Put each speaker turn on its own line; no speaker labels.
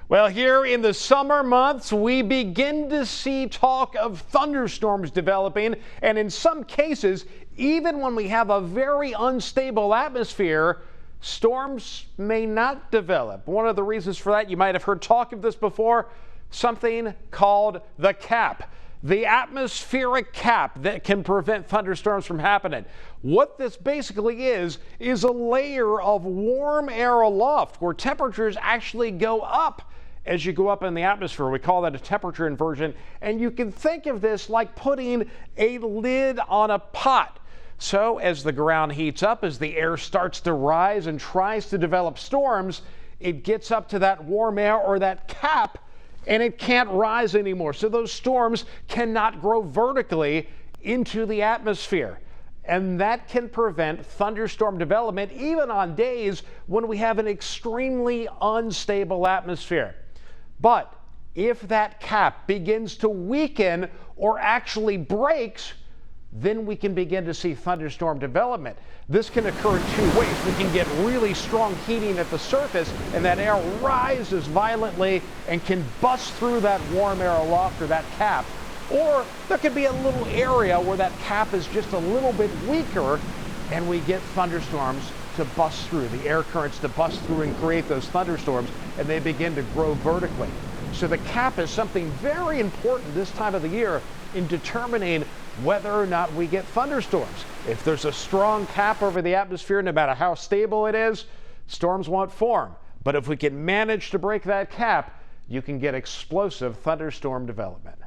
Well, here in the summer months, we begin to see talk of thunderstorms developing, and in some cases, even when we have a very unstable atmosphere, storms may not develop. One of the reasons for that, you might have heard talk of this before, something called the cap. The atmospheric cap that can prevent thunderstorms from happening. What this basically is a layer of warm air aloft where temperatures actually go up as you go up in the atmosphere. We call that a temperature inversion, and you can think of this like putting a lid on a pot. So as the ground heats up, as the air starts to rise and tries to develop storms, it gets up to that warm air or that cap, and it can't rise anymore. So those storms cannot grow vertically into the atmosphere. And that can prevent thunderstorm development even on days when we have an extremely unstable atmosphere. But if that cap begins to weaken or actually breaks, then we can begin to see thunderstorm development. This can occur in two ways. We can get really strong heating at the surface, and that air rises violently and can bust through that warm air aloft or that cap. Or there could be a little area where that cap is just a little bit weaker, and we get thunderstorms to bust through, the air currents to bust through and create those thunderstorms, and they begin to grow vertically. So the cap is something very important this time of the year in determining whether or not we get thunderstorms. If there's a strong cap over the atmosphere, no matter how stable it is, storms won't form. But if we can manage to break that cap, you can get explosive thunderstorm development.